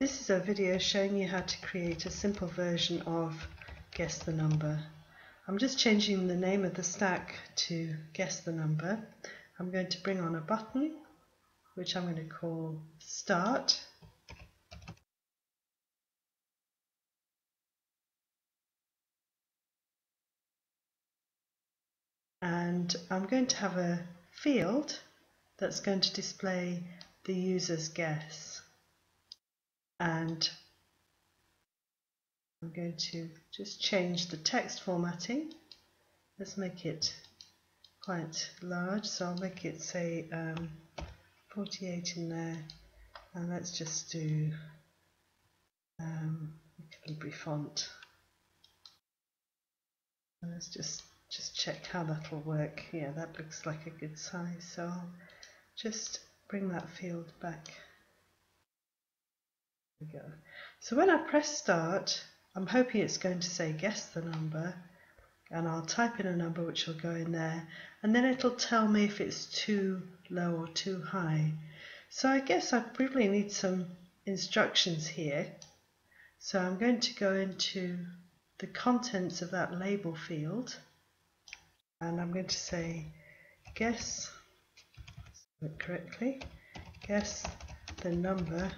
This is a video showing you how to create a simple version of Guess the Number. I'm just changing the name of the stack to Guess the Number. I'm going to bring on a button which I'm going to call Start. And I'm going to have a field that's going to display the user's guess. And I'm going to just change the text formatting. Let's make it quite large, so I'll make it say 48 in there, and let's just do Calibri font. And let's just check how that'll work. Yeah, that looks like a good size, so I'll just bring that field back. There we go. So when I press start, I'm hoping it's going to say guess the number, and I'll type in a number which will go in there, and then it'll tell me if it's too low or too high. So I guess I probably need some instructions here. So I'm going to go into the contents of that label field, and I'm going to say guess, correctly, guess the number.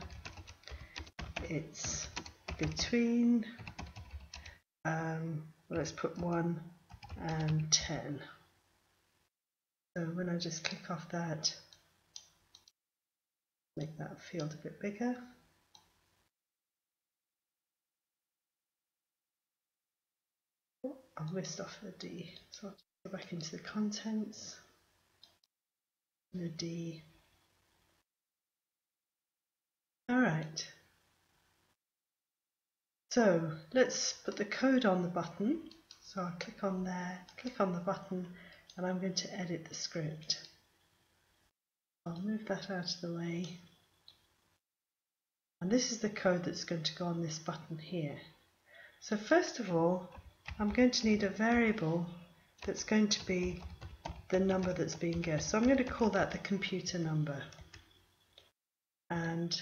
It's between let's put 1 and 10. So when I just click off that, make that field a bit bigger. Oh, I missed off the D, so I'll go back into the contents, the D. Alright, so let's put the code on the button. So I'll click on there, click on the button, and I'm going to edit the script. I'll move that out of the way. And this is the code that's going to go on this button here. So first of all, I'm going to need a variable that's going to be the number that's being guessed. So I'm going to call that the computer number. And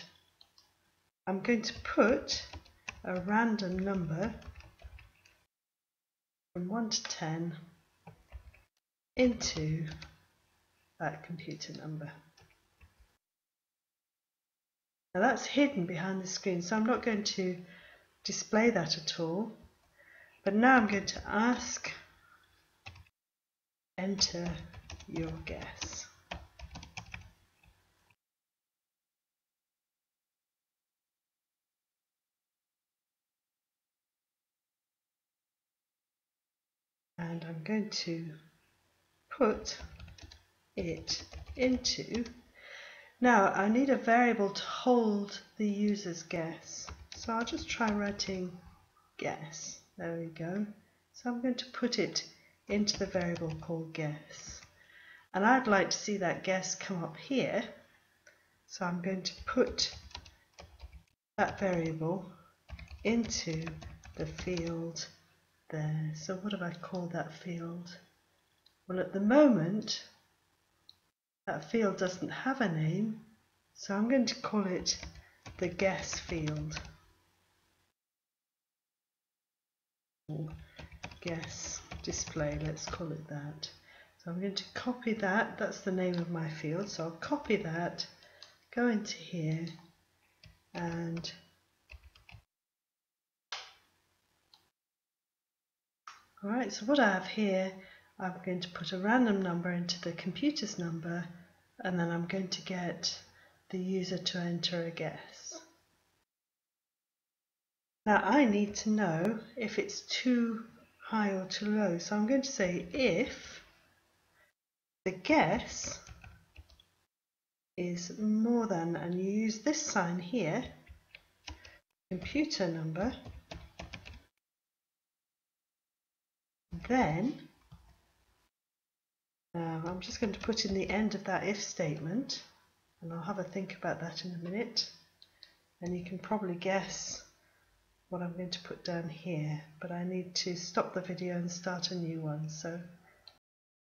I'm going to put a random number from 1 to 10 into that computer number. Now that's hidden behind the screen, so I'm not going to display that at all. But now I'm going to ask, enter your guess. And I'm going to put it into, now I need a variable to hold the user's guess. So I'll just try writing guess. There we go. So I'm going to put it into the variable called guess. And I'd like to see that guess come up here. So I'm going to put that variable into the field there. So what have I called that field? Well, at the moment that field doesn't have a name, so I'm going to call it the guess field. Guess display, let's call it that. So I'm going to copy that, that's the name of my field, so I'll copy that, go into here, and alright, so what I have here, I'm going to put a random number into the computer's number, and then I'm going to get the user to enter a guess. Now I need to know if it's too high or too low, so I'm going to say if the guess is more than, and you use this sign here, computer number, then I'm just going to put in the end of that if statement, and I'll have a think about that in a minute, and you can probably guess what I'm going to put down here, but I need to stop the video and start a new one. So